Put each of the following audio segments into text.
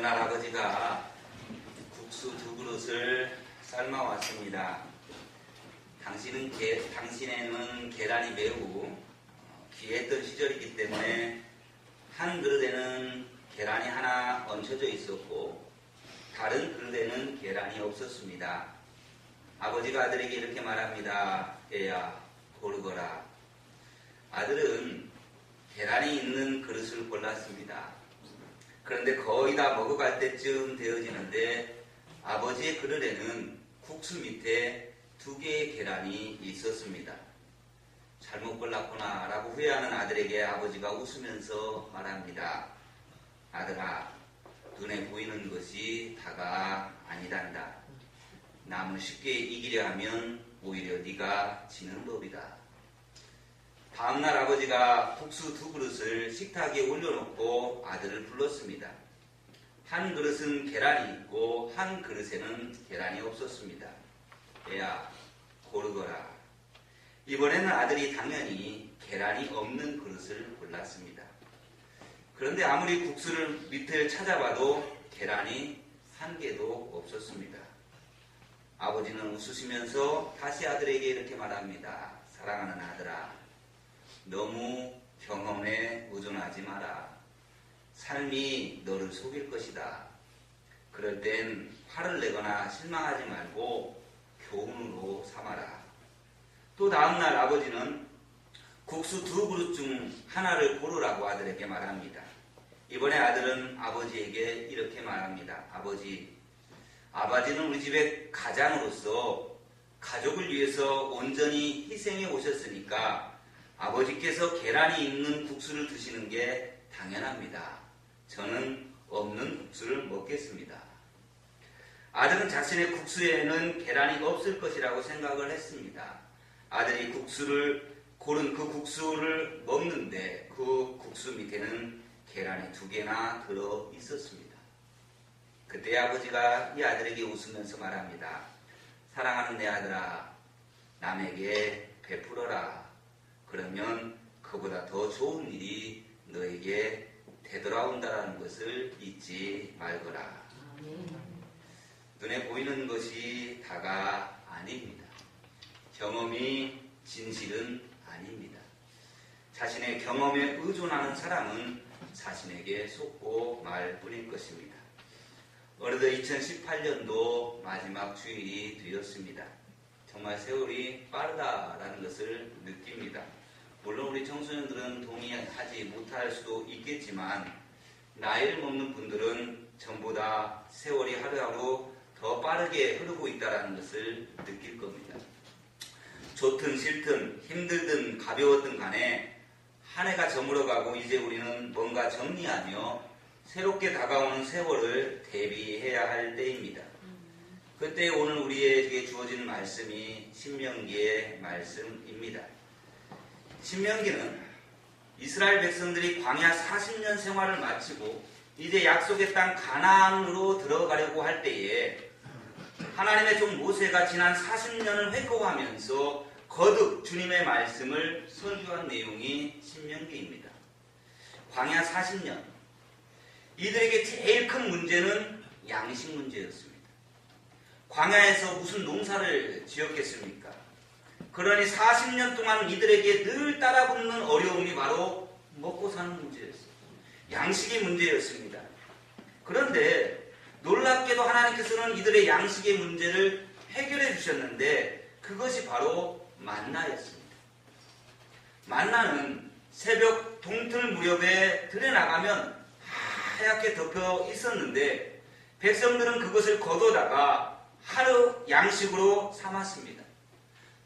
어느 날 아버지가 국수 2그릇을 삶아왔습니다. 당신에는 계란이 매우 귀했던 시절이기 때문에 한 그릇에는 계란이 하나 얹혀져 있었고 다른 그릇에는 계란이 없었습니다. 아버지가 아들에게 이렇게 말합니다. 애야, 고르거라. 아들은 계란이 있는 그릇을 골랐습니다. 그런데 거의 다 먹어갈 때쯤 되어지는데 아버지의 그릇에는 국수 밑에 2개의 계란이 있었습니다. 잘못 골랐구나 라고 후회하는 아들에게 아버지가 웃으면서 말합니다. 아들아, 눈에 보이는 것이 다가 아니단다. 남을 쉽게 이기려 하면 오히려 네가 지는 법이다. 다음날 아버지가 국수 2그릇을 식탁 위에 올려놓고 아들을 불렀습니다. 한 그릇은 계란이 있고 한 그릇에는 계란이 없었습니다. 애야, 고르거라. 이번에는 아들이 당연히 계란이 없는 그릇을 골랐습니다. 그런데 아무리 국수를 밑을 찾아봐도 계란이 한 개도 없었습니다. 아버지는 웃으시면서 다시 아들에게 이렇게 말합니다. 사랑하는 아들아, 너무 경험에 의존하지 마라. 삶이 너를 속일 것이다. 그럴 땐 화를 내거나 실망하지 말고 교훈으로 삼아라. 또 다음날 아버지는 국수 2그릇 중 하나를 고르라고 아들에게 말합니다. 이번에 아들은 아버지에게 이렇게 말합니다. 아버지는 우리 집의 가장으로서 가족을 위해서 온전히 희생해 오셨으니까 아버지께서 계란이 있는 국수를 드시는 게 당연합니다. 저는 없는 국수를 먹겠습니다. 아들은 자신의 국수에는 계란이 없을 것이라고 생각을 했습니다. 아들이 국수를 고른 그 국수를 먹는데 그 국수 밑에는 계란이 2개나 들어 있었습니다. 그때 아버지가 이 아들에게 웃으면서 말합니다. 사랑하는 내 아들아, 남에게 베풀어라. 그러면 그보다 더 좋은 일이 너에게 되돌아온다는 것을 잊지 말거라. 눈에 보이는 것이 다가 아닙니다. 경험이 진실은 아닙니다. 자신의 경험에 의존하는 사람은 자신에게 속고 말 뿐일 것입니다. 어느덧 2018년도 마지막 주일이 되었습니다. 정말 세월이 빠르다라는 것을 느낍니다. 물론 우리 청소년들은 동의하지 못할 수도 있겠지만 나이를 먹는 분들은 전보다 세월이 하루하루 더 빠르게 흐르고 있다는 것을 느낄 겁니다. 좋든 싫든 힘들든 가벼웠든 간에 한 해가 저물어가고 이제 우리는 뭔가 정리하며 새롭게 다가오는 세월을 대비해야 할 때입니다. 그때 오늘 우리에게 주어진 말씀이 신명기의 말씀입니다. 신명기는 이스라엘 백성들이 광야 40년 생활을 마치고 이제 약속의 땅 가나안으로 들어가려고 할 때에 하나님의 종 모세가 지난 40년을 회고하면서 거듭 주님의 말씀을 선주한 내용이 신명기입니다. 광야 40년, 이들에게 제일 큰 문제는 양식 문제였습니다. 광야에서 무슨 농사를 지었겠습니까? 그러니 40년 동안 이들에게 늘 따라붙는 어려움이 바로 먹고 사는 문제였어요. 양식의 문제였습니다. 그런데 놀랍게도 하나님께서는 이들의 양식의 문제를 해결해 주셨는데 그것이 바로 만나였습니다. 만나는 새벽 동틀 무렵에 들에 나가면 하얗게 덮여 있었는데 백성들은 그것을 거두다가 하루 양식으로 삼았습니다.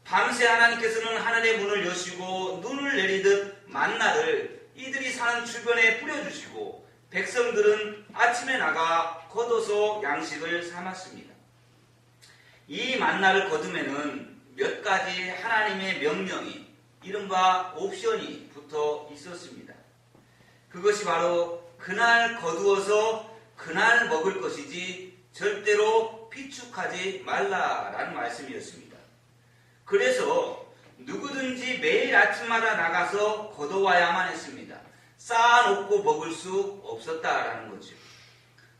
밤새 하나님께서는 하늘의 문을 여시고 눈을 내리듯 만나를 이들이 사는 주변에 뿌려주시고 백성들은 아침에 나가 걷어서 양식을 삼았습니다. 이 만나를 거둠에는 몇 가지 하나님의 명령이 이른바 옵션이 붙어 있었습니다. 그것이 바로 그날 거두어서 그날 먹을 것이지 절대로 비축하지 말라라는 말씀이었습니다. 그래서 누구든지 매일 아침마다 나가서 거둬와야만 했습니다. 쌓아놓고 먹을 수 없었다라는 거죠.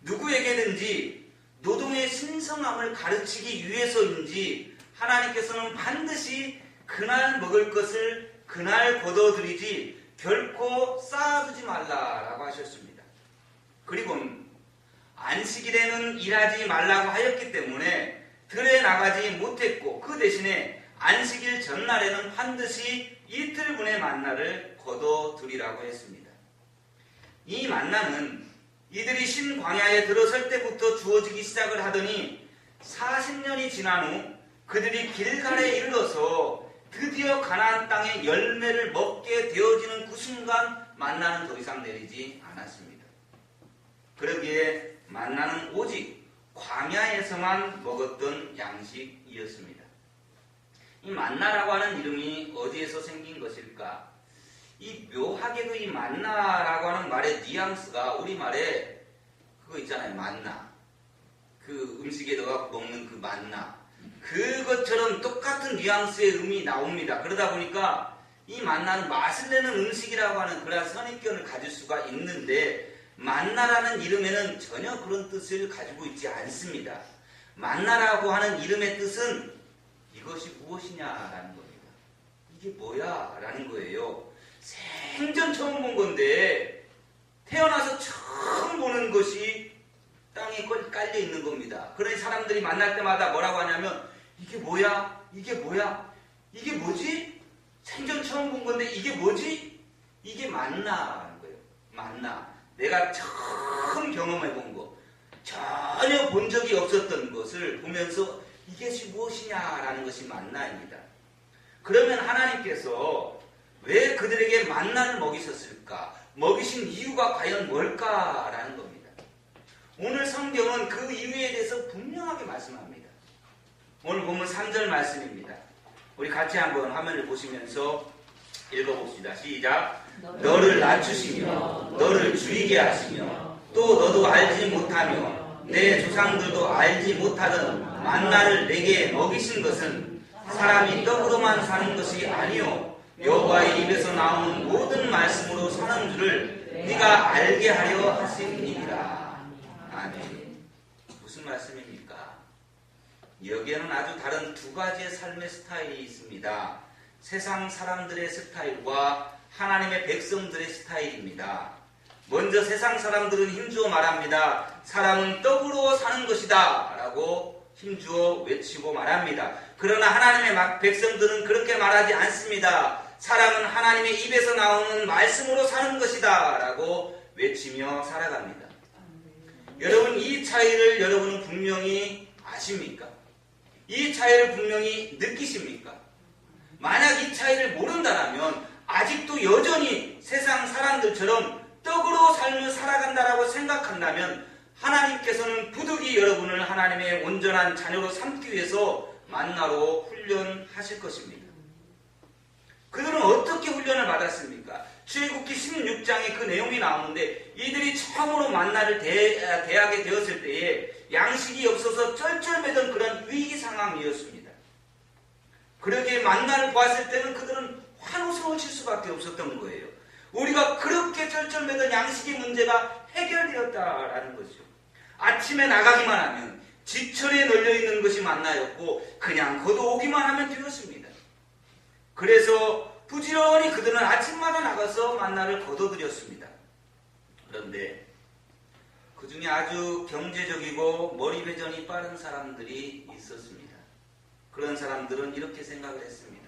누구에게든지 노동의 신성함을 가르치기 위해서인지 하나님께서는 반드시 그날 먹을 것을 그날 거둬들이지 결코 쌓아두지 말라라고 하셨습니다. 그리고 안식일에는 일하지 말라고 하였기 때문에 들에 나가지 못했고 그 대신에 안식일 전날에는 반드시 이틀분의 만나를 거둬들이라고 했습니다. 이 만나는 이들이 신광야에 들어설 때부터 주어지기 시작을 하더니 40년이 지난 후 그들이 길갈에 이르러서 드디어 가나안 땅의 열매를 먹게 되어지는 그 순간 만나는 더 이상 내리지 않았습니다. 그러기에 만나는 오직 광야에서만 먹었던 양식이었습니다. 이 만나라고 하는 이름이 어디에서 생긴 것일까? 이 묘하게도 이 만나라고 하는 말의 뉘앙스가 우리말에 그거 있잖아요. 만나. 그 음식에 넣어 먹는 그 만나. 그것처럼 똑같은 뉘앙스의 음이 나옵니다. 그러다 보니까 이 만나는 맛을 내는 음식이라고 하는 그러한 선입견을 가질 수가 있는데 만나라는 이름에는 전혀 그런 뜻을 가지고 있지 않습니다. 만나라고 하는 이름의 뜻은 이것이 무엇이냐라는 겁니다. 이게 뭐야? 라는 거예요. 생전 처음 본 건데 태어나서 처음 보는 것이 땅에 깔려 있는 겁니다. 그러니 사람들이 만날 때마다 뭐라고 하냐면 이게 뭐야? 이게 뭐야? 이게 뭐지? 생전 처음 본 건데 이게 뭐지? 이게 만나라는 거예요. 만나. 내가 처음 경험해 본 거. 전혀 본 적이 없었던 것을 보면서 이것이 무엇이냐라는 것이 만나입니다. 그러면 하나님께서 왜 그들에게 만나를 먹이셨을까? 먹이신 이유가 과연 뭘까라는 겁니다. 오늘 성경은 그 이유에 대해서 분명하게 말씀합니다. 오늘 본문 3절 말씀입니다. 우리 같이 한번 화면을 보시면서 읽어봅시다. 시작. 너를 낮추시며 너를 줄이게 하시며 또 너도 알지 못하며 내 조상들도 알지 못하던 만나를 내게 먹이신 것은 사람이 떡으로만 사는 것이 아니요 여호와의 입에서 나오는 모든 말씀으로 사는 줄을 네가 알게 하려 하심이니라. 아멘. 무슨 말씀입니까? 여기에는 아주 다른 두 가지의 삶의 스타일이 있습니다. 세상 사람들의 스타일과 하나님의 백성들의 스타일입니다. 먼저 세상 사람들은 힘주어 말합니다. 사람은 떡으로 사는 것이다 라고 힘주어 외치고 말합니다. 그러나 하나님의 백성들은 그렇게 말하지 않습니다. 사람은 하나님의 입에서 나오는 말씀으로 사는 것이다 라고 외치며 살아갑니다. 여러분, 이 차이를 여러분은 분명히 아십니까? 이 차이를 분명히 느끼십니까? 만약 이 차이를 모른다면 아직도 여전히 세상 사람들처럼 떡으로 삶을 살아간다라고 생각한다면 하나님께서는 부득이 여러분을 하나님의 온전한 자녀로 삼기 위해서 만나로 훈련하실 것입니다. 그들은 어떻게 훈련을 받았습니까? 출애굽기 16장에 그 내용이 나오는데 이들이 처음으로 만나를 대하게 되었을 때에 양식이 없어서 쩔쩔매던 그런 위기 상황이었습니다. 그러기에 만나를 보았을 때는 그들은 환호성을 칠 수밖에 없었던 거예요. 우리가 그렇게 쩔쩔매던 양식의 문제가 해결되었다라는 거죠. 아침에 나가기만 하면 지천에 널려있는 것이 만나였고 그냥 걷어오기만 하면 되었습니다. 그래서 부지런히 그들은 아침마다 나가서 만나를 거둬들였습니다. 그런데 그 중에 아주 경제적이고 머리 회전이 빠른 사람들이 있었습니다. 그런 사람들은 이렇게 생각을 했습니다.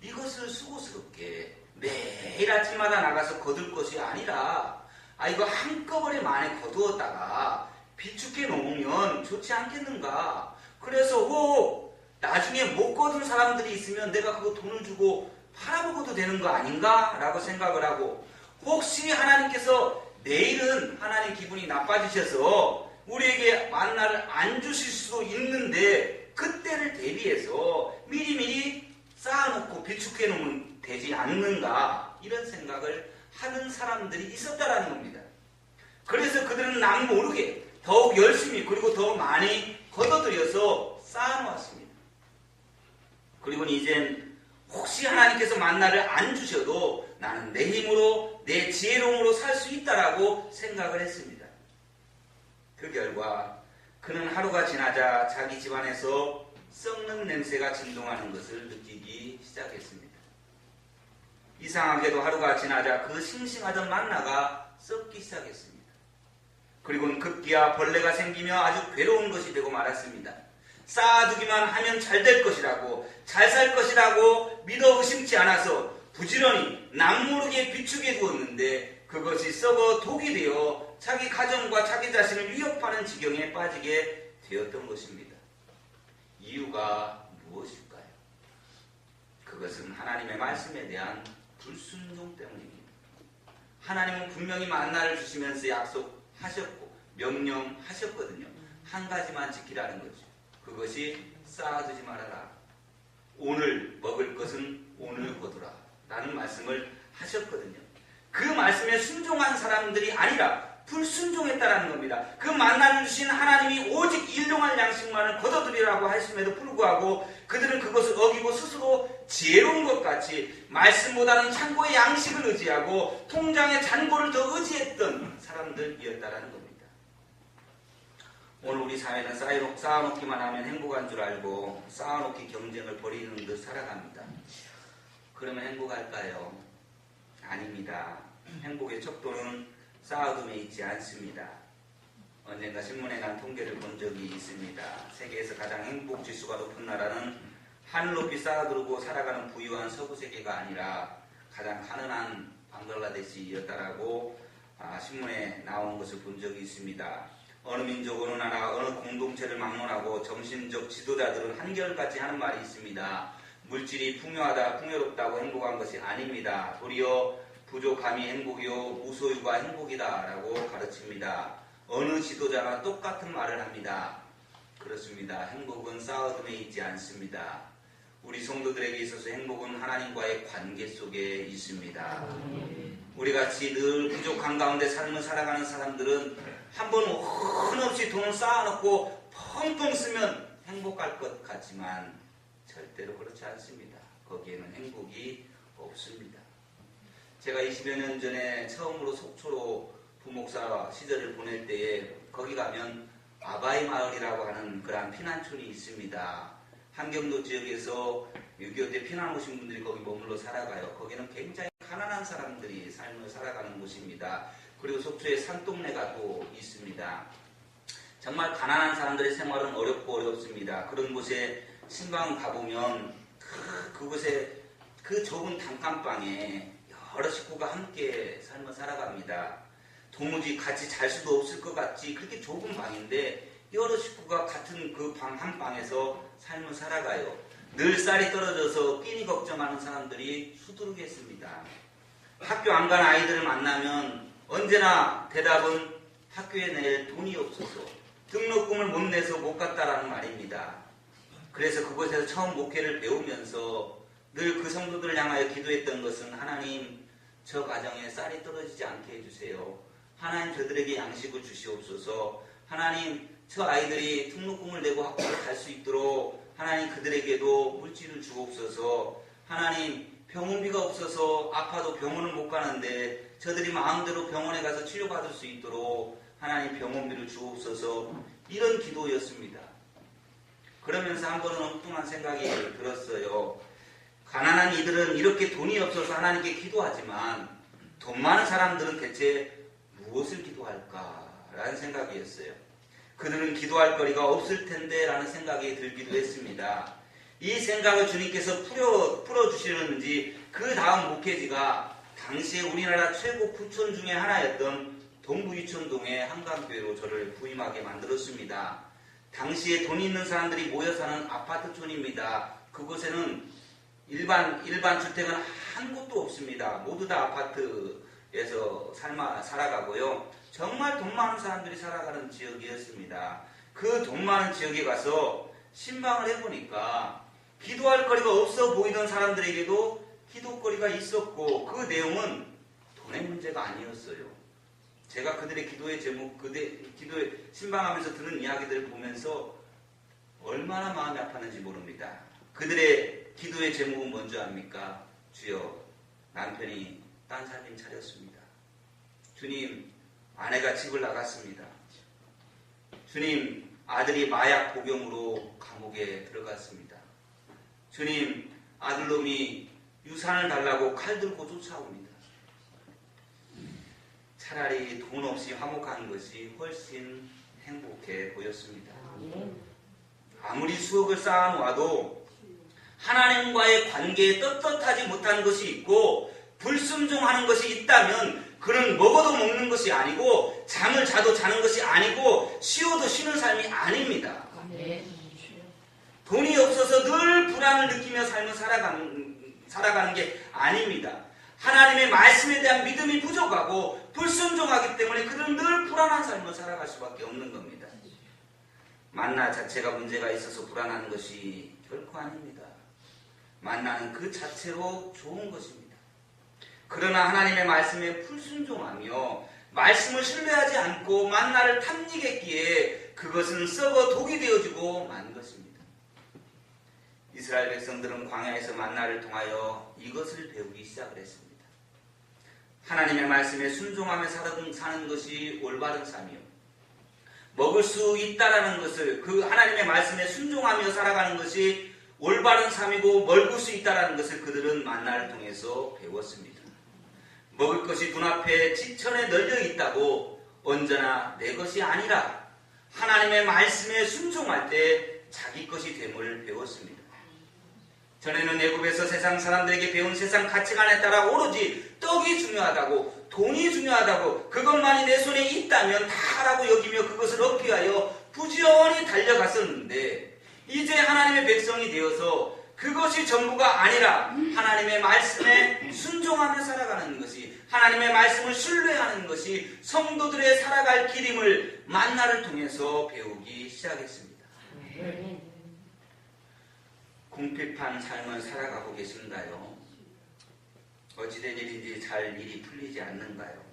이것을 수고스럽게 매일 아침마다 나가서 거둘 것이 아니라 이거 한꺼번에 많이 거두었다가 비축해 놓으면 좋지 않겠는가. 그래서 혹 나중에 못 거둔 사람들이 있으면 내가 그거 돈을 주고 팔아먹어도 되는 거 아닌가? 라고 생각을 하고 혹시 하나님께서 내일은 하나님 기분이 나빠지셔서 우리에게 만나를 안 주실 수도 있는데 그때를 대비해서 미리미리 쌓아놓고 비축해 놓으면 되지 않는가 이런 생각을 하는 사람들이 있었다라는 겁니다. 그래서 그들은 남 모르게 더욱 열심히 그리고 더 많이 걷어들여서 쌓아놓았습니다. 그리고 이젠 혹시 하나님께서 만나를 안 주셔도 나는 내 힘으로 내 지혜로움으로 살 수 있다라고 생각을 했습니다. 그 결과 그는 하루가 지나자 자기 집안에서 썩는 냄새가 진동하는 것을 느끼기 시작했습니다. 이상하게도 하루가 지나자 그 싱싱하던 만나가 썩기 시작했습니다. 그리고는 급기야 벌레가 생기며 아주 괴로운 것이 되고 말았습니다. 쌓아두기만 하면 잘 될 것이라고, 잘 살 것이라고 믿어 의심치 않아서 부지런히 남모르게 비축해 두었는데 그것이 썩어 독이 되어 자기 가정과 자기 자신을 위협하는 지경에 빠지게 되었던 것입니다. 이유가 무엇일까요? 그것은 하나님의 말씀에 대한 불순종 때문입니다. 하나님은 분명히 만나를 주시면서 약속하셨고 명령하셨거든요. 한 가지만 지키라는 거죠. 그것이 쌓아두지 말아라. 오늘 먹을 것은 오늘 거두라. 라는 말씀을 하셨거든요. 그 말씀에 순종한 사람들이 아니라 불순종했다라는 겁니다. 그 만나를 주신 하나님이 오직 일용할 양식만을 거둬들이라고 하심에도 불구하고 그들은 그것을 어기고 스스로 지혜로운 것 같이 말씀보다는 창고의 양식을 의지하고 통장의 잔고를 더 의지했던 사람들이었다라는 겁니다. 오늘 우리 사회는 쌓아놓기만 하면 행복한 줄 알고 쌓아놓기 경쟁을 벌이는 듯 살아갑니다. 그러면 행복할까요? 아닙니다. 행복의 척도는 쌓아둠에 있지 않습니다. 언젠가 신문에 난 통계를 본 적이 있습니다. 세계에서 가장 행복 지수가 높은 나라는 하늘 높이 쌓아두고 살아가는 부유한 서구 세계가 아니라 가장 가난한 방글라데시였다라고 신문에 나온 것을 본 적이 있습니다. 어느 민족, 어느 나라, 어느 공동체를 막론하고 정신적 지도자들은 한결같이 하는 말이 있습니다. 물질이 풍요롭다고 행복한 것이 아닙니다. 도리어 부족함이 행복이요 무소유가 행복이다 라고 가르칩니다. 어느 지도자나 똑같은 말을 합니다. 그렇습니다. 행복은 쌓아둠에 있지 않습니다. 우리 성도들에게 있어서 행복은 하나님과의 관계 속에 있습니다. 우리같이 늘 부족한 가운데 삶을 살아가는 사람들은 한번 한없이 돈을 쌓아놓고 펑펑 쓰면 행복할 것 같지만 절대로 그렇지 않습니다. 거기에는 행복이 없습니다. 제가 20여 년 전에 처음으로 속초로 부목사 시절을 보낼 때에 거기 가면 아바이 마을이라고 하는 그런 피난촌이 있습니다. 한경도 지역에서 6.25 때 피난 오신 분들이 거기 머물러 살아가요. 거기는 굉장히 가난한 사람들이 삶을 살아가는 곳입니다. 그리고 속초에 산동네가 또 있습니다. 정말 가난한 사람들의 생활은 어렵고 어렵습니다. 그런 곳에 신방 가보면 그곳에 그 좁은 단칸방에 여러 식구가 함께 삶을 살아갑니다. 도무지 같이 잘 수도 없을 것 같지 그렇게 좁은 방인데 여러 식구가 같은 그 방 한 방에서 삶을 살아가요. 늘 쌀이 떨어져서 끼니 걱정하는 사람들이 수두룩했습니다. 학교 안 간 아이들을 만나면 언제나 대답은 학교에 낼 돈이 없어서 등록금을 못 내서 못 갔다라는 말입니다. 그래서 그곳에서 처음 목회를 배우면서 늘 그 성도들을 향하여 기도했던 것은 하나님 저 가정에 쌀이 떨어지지 않게 해주세요. 하나님 저들에게 양식을 주시옵소서. 하나님 저 아이들이 등록금을 내고 학교를 갈 수 있도록 하나님 그들에게도 물질을 주옵소서. 하나님 병원비가 없어서 아파도 병원을 못 가는데 저들이 마음대로 병원에 가서 치료받을 수 있도록 하나님 병원비를 주옵소서. 이런 기도였습니다. 그러면서 한 번은 엉뚱한 생각이 들었어요. 가난한 이들은 이렇게 돈이 없어서 하나님께 기도하지만 돈 많은 사람들은 대체 무엇을 기도할까라는 생각이었어요. 그들은 기도할 거리가 없을 텐데 라는 생각이 들기도 했습니다. 이 생각을 주님께서 풀어주시는지 그 다음 목회지가 당시에 우리나라 최고 구촌 중에 하나였던 동부이촌동의 한강교회로 저를 부임하게 만들었습니다. 당시에 돈 있는 사람들이 모여 사는 아파트촌입니다. 그곳에는 일반 주택은 한 곳도 없습니다. 모두 다 아파트에서 살아가고요. 정말 돈 많은 사람들이 살아가는 지역이었습니다. 그 돈 많은 지역에 가서 신방을 해보니까 기도할 거리가 없어 보이던 사람들에게도 기도거리가 있었고 그 내용은 돈의 문제가 아니었어요. 제가 그들의 기도의 제목, 기도에 신방하면서 들은 이야기들을 보면서 얼마나 마음이 아팠는지 모릅니다. 그들의 기도의 제목은 뭔지 압니까? 주여, 남편이 딴 살림 차렸습니다. 주님, 아내가 집을 나갔습니다. 주님, 아들이 마약 복용으로 감옥에 들어갔습니다. 주님, 아들놈이 유산을 달라고 칼 들고 쫓아옵니다. 차라리 돈 없이 화목한 것이 훨씬 행복해 보였습니다. 아무리 수억을 쌓아놓아도 하나님과의 관계에 떳떳하지 못한 것이 있고 불순종하는 것이 있다면 그는 먹어도 먹는 것이 아니고 잠을 자도 자는 것이 아니고 쉬어도 쉬는 삶이 아닙니다. 돈이 없어서 늘 불안을 느끼며 삶을 살아가는 게 아닙니다. 하나님의 말씀에 대한 믿음이 부족하고 불순종하기 때문에 그들은 늘 불안한 삶을 살아갈 수밖에 없는 겁니다. 만나 자체가 문제가 있어서 불안한 것이 결코 아닙니다. 만나는 그 자체로 좋은 것입니다. 그러나 하나님의 말씀에 불순종하며 말씀을 신뢰하지 않고 만나를 탐닉했기에 그것은 썩어 독이 되어지고 만 것입니다. 이스라엘 백성들은 광야에서 만나를 통하여 이것을 배우기 시작을 했습니다. 하나님의 말씀에 순종하며 사는 것이 올바른 삶이요. 먹을 수 있다라는 것을 그 하나님의 말씀에 순종하며 살아가는 것이 올바른 삶이고 먹을 수 있다라는 것을 그들은 만나를 통해서 배웠습니다. 먹을 것이 눈앞에 지천에 널려 있다고 언제나 내 것이 아니라 하나님의 말씀에 순종할 때 자기 것이 됨을 배웠습니다. 전에는 애굽에서 세상 사람들에게 배운 세상 가치관에 따라 오로지 떡이 중요하다고 돈이 중요하다고 그것만이 내 손에 있다면 다라고 여기며 그것을 얻기 위하여 부지런히 달려갔었는데 이제 하나님의 백성이 되어서 그것이 전부가 아니라 하나님의 말씀에 순종하며 살아가는 것이 하나님의 말씀을 신뢰하는 것이 성도들의 살아갈 길임을 만나를 통해서 배우기 시작했습니다. 궁핍한 삶을 살아가고 계신가요? 어찌된 일인지 잘 일이 풀리지 않는가요?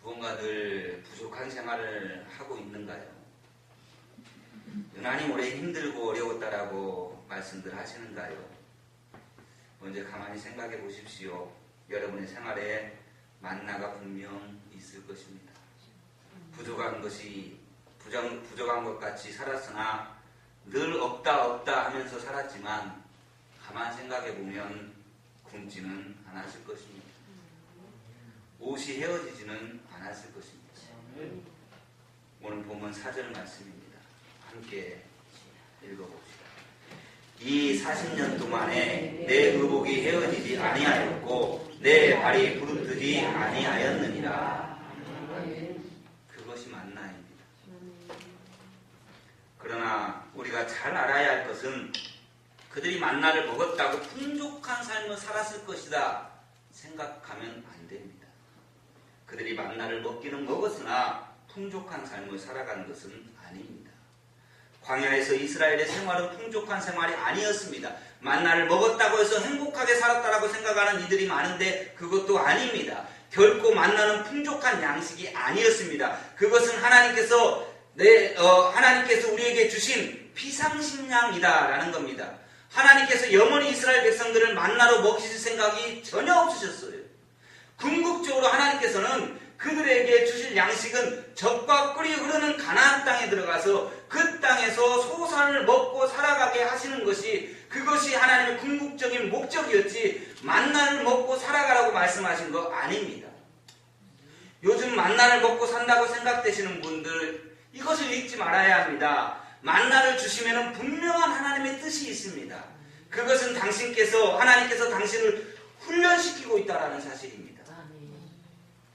무언가 늘 부족한 생활을 하고 있는가요? 유난히 오래 힘들고 어려웠다라고 말씀들 하시는가요? 먼저 가만히 생각해 보십시오. 여러분의 생활에 만나가 분명 있을 것입니다. 부족한 것 같이 살았으나 늘 없다 하면서 살았지만 가만 생각해 보면 굶지는 않았을 것입니다. 옷이 헤어지지는 않았을 것입니다. 오늘 본문 4절 말씀입니다. 함께 읽어봅시다. 이 40년 동안에 내 의복이 헤어지지 아니하였고 내 발이 부르뜨지 아니하였느니라. 그것이 만나입니다. 그러나 우리가 잘 알아야 할 것은 그들이 만나를 먹었다고 풍족한 삶을 살았을 것이다 생각하면 안 됩니다. 그들이 만나를 먹기는 먹었으나 풍족한 삶을 살아가는 것은 아닙니다. 광야에서 이스라엘의 생활은 풍족한 생활이 아니었습니다. 만나를 먹었다고 해서 행복하게 살았다라고 생각하는 이들이 많은데 그것도 아닙니다. 결코 만나는 풍족한 양식이 아니었습니다. 그것은 하나님께서 우리에게 주신 비상식량이다라는 겁니다. 하나님께서 영원히 이스라엘 백성들을 만나로 먹이실 생각이 전혀 없으셨어요. 궁극적으로 하나님께서는 그들에게 주실 양식은 젖과 꿀이 흐르는 가나안 땅에 들어가서 그 땅에서 소산을 먹고 살아가게 하시는 것이 그것이 하나님의 궁극적인 목적이었지 만나를 먹고 살아가라고 말씀하신 거 아닙니다. 요즘 만나를 먹고 산다고 생각되시는 분들 이것을 잊지 말아야 합니다. 만나를 주시면 분명한 하나님의 뜻이 있습니다. 그것은 하나님께서 당신을 훈련시키고 있다는 사실입니다.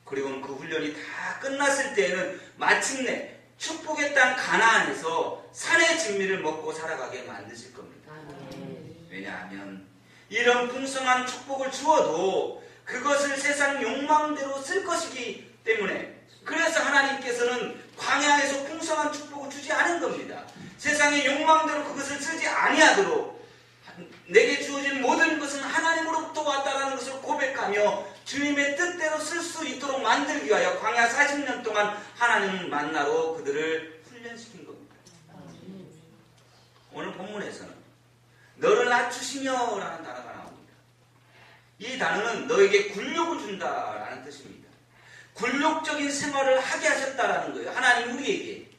그리고 그 훈련이 다 끝났을 때에는 마침내 축복의 땅 가나안에서 산의 진미를 먹고 살아가게 만드실 겁니다. 왜냐하면 이런 풍성한 축복을 주어도 그것을 세상 욕망대로 쓸 것이기 때문에 그래서 하나님께서는 광야에서 풍성한 축복을 주지 않은 겁니다. 세상의 욕망대로 그것을 쓰지 아니하도록 내게 주어진 모든 것은 하나님으로부터 왔다라는 것을 고백하며 주님의 뜻대로 쓸 수 있도록 만들기 위하여 광야 40년 동안 하나님 만나로 그들을 훈련시킨 겁니다. 오늘 본문에서는 너를 낮추시며 라는 단어가 나옵니다. 이 단어는 너에게 굴욕을 준다라는 뜻입니다. 굴욕적인 생활을 하게 하셨다라는 거예요. 하나님 우리에게.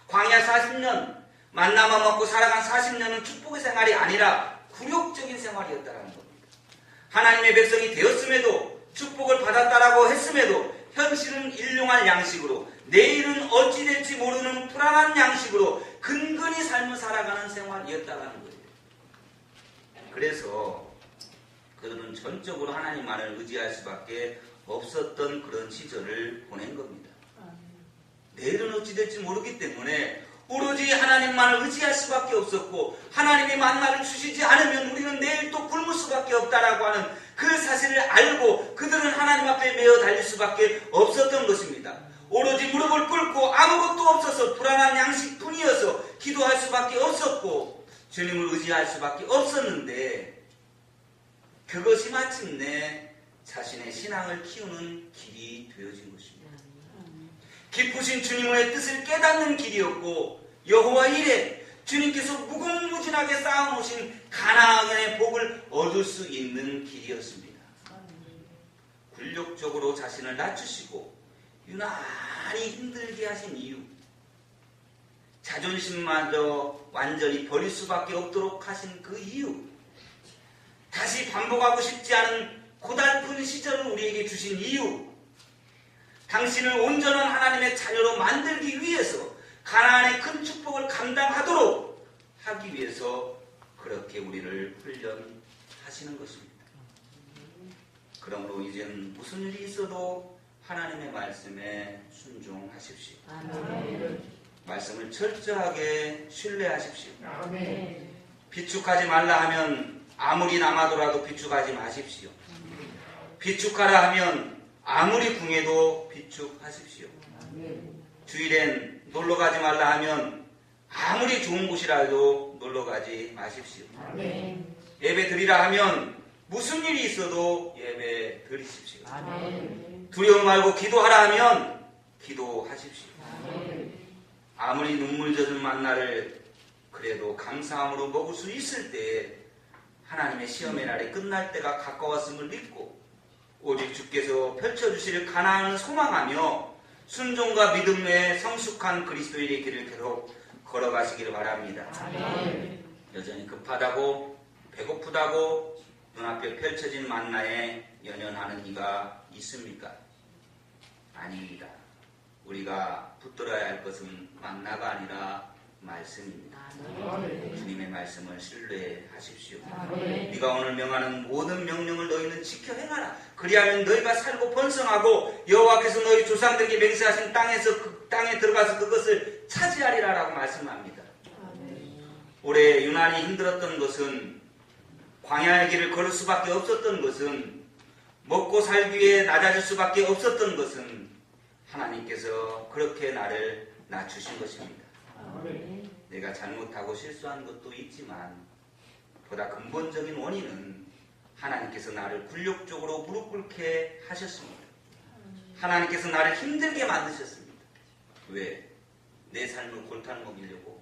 광야 40년 만나만 먹고 살아간 40년은 축복의 생활이 아니라 굴욕적인 생활이었다는 겁니다. 하나님의 백성이 되었음에도 축복을 받았다라고 했음에도 현실은 일용할 양식으로 내일은 어찌 될지 모르는 불안한 양식으로 근근히 삶을 살아가는 생활이었다는 거예요. 그래서 그들은 전적으로 하나님만을 의지할 수밖에 없었던 그런 시절을 보낸 겁니다. 내일은 어찌 될지 모르기 때문에 오로지 하나님만을 의지할 수밖에 없었고 하나님이 만나를 주시지 않으면 우리는 내일 또 굶을 수밖에 없다라고 하는 그 사실을 알고 그들은 하나님 앞에 매어 달릴 수밖에 없었던 것입니다. 오로지 무릎을 꿇고 아무것도 없어서 불안한 양식뿐이어서 기도할 수밖에 없었고 주님을 의지할 수밖에 없었는데 그것이 마침내 자신의 신앙을 키우는 길이 되어진 것입니다. 깊으신 주님의 뜻을 깨닫는 길이었고 여호와 이레 주님께서 무궁무진하게 쌓아놓으신 가나안의 복을 얻을 수 있는 길이었습니다. 굴욕적으로 자신을 낮추시고 유난히 힘들게 하신 이유, 자존심마저 완전히 버릴 수밖에 없도록 하신 그 이유, 다시 반복하고 싶지 않은 고달픈 시절을 우리에게 주신 이유, 당신을 온전한 하나님의 자녀로 만들기 위해서 가나안의 큰 축복을 감당하도록 하기 위해서 그렇게 우리를 훈련하시는 것입니다. 그러므로 이제는 무슨 일이 있어도 하나님의 말씀에 순종하십시오. 아멘. 말씀을 철저하게 신뢰하십시오. 아멘. 비축하지 말라 하면 아무리 남아도라도 비축하지 마십시오. 비축하라 하면 아무리 궁해도 비축하십시오. 주일엔 놀러가지 말라 하면 아무리 좋은 곳이라도 놀러가지 마십시오. 예배 드리라 하면 무슨 일이 있어도 예배 드리십시오. 두려움 말고 기도하라 하면 기도하십시오. 아무리 눈물 젖은 만나를 그래도 감사함으로 먹을 수 있을 때 하나님의 시험의 날이 끝날 때가 가까웠음을 믿고 오직 주께서 펼쳐주실 가나안을 소망하며 순종과 믿음의 성숙한 그리스도인의 길을 계속 걸어가시기를 바랍니다. 아멘. 여전히 급하다고 배고프다고 눈앞에 펼쳐진 만나에 연연하는 이가 있습니까? 아닙니다. 우리가 붙들어야 할 것은 만나가 아니라 말씀입니다. 아멘. 주님의 말씀을 신뢰하십시오. 아멘. 네가 오늘 명하는 모든 명령을 너희는 지켜 행하라. 그리하면 너희가 살고 번성하고 여호와께서 너희 조상들에게 맹세하신 땅에 들어가서 그것을 차지하리라라고 말씀합니다. 아멘. 올해 유난히 힘들었던 것은 광야의 길을 걸을 수밖에 없었던 것은 먹고 살기 위해 낮아질 수밖에 없었던 것은 하나님께서 그렇게 나를 낮추신 것입니다. 아멘. 내가 잘못하고 실수한 것도 있지만 보다 근본적인 원인은 하나님께서 나를 굴욕적으로 무릎 꿇게 하셨습니다. 하나님께서 나를 힘들게 만드셨습니다. 왜? 내 삶을 골탕 먹이려고.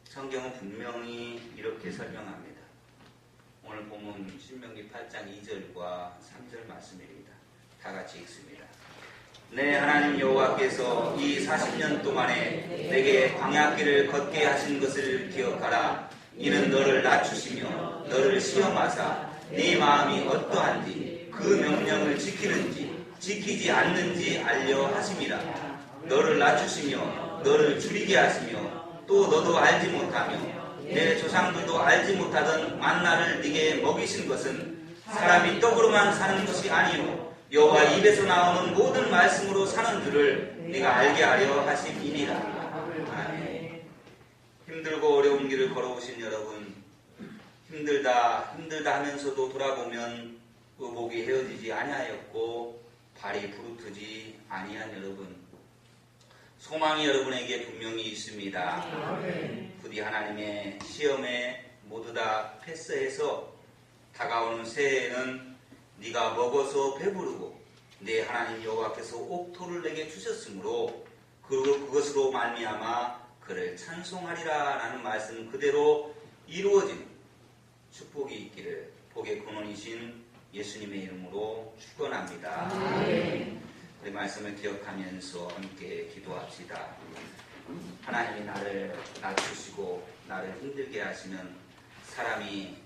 성경은 분명히 이렇게 설명합니다. 오늘 본문 신명기 8장 2절과 3절 말씀입니다. 다 같이 읽습니다. 내 하나님 여호와께서 이 40년 동안에 내게 광야길을 걷게 하신 것을 기억하라. 이는 너를 낮추시며 너를 시험하사 네 마음이 어떠한지 그 명령을 지키는지 지키지 않는지 알려 하심이라. 너를 낮추시며 너를 줄이게 하시며 또 너도 알지 못하며 내 조상들도 알지 못하던 만나를 네게 먹이신 것은 사람이 떡으로만 사는 것이 아니요 여호와 입에서 나오는 모든 말씀으로 사는 줄을 네가 알게 하려 하심이니라. 아멘. 힘들고 어려운 길을 걸어오신 여러분, 힘들다 하면서도 돌아보면 의복이 헤어지지 아니하였고 발이 부르트지 아니한 여러분, 소망이 여러분에게 분명히 있습니다. 부디 하나님의 시험에 모두 다 패스해서 다가오는 새해에는 네가 먹어서 배부르고 내 하나님 여호와께서 옥토를 내게 주셨으므로 그것으로 말미암아 그를 찬송하리라 라는 말씀 그대로 이루어지는 축복이 있기를 복의 근원이신 예수님의 이름으로 축원합니다. 우리 말씀을 기억하면서 함께 기도합시다. 하나님이 나를 낮추시고 나를 힘들게 하시면 사람이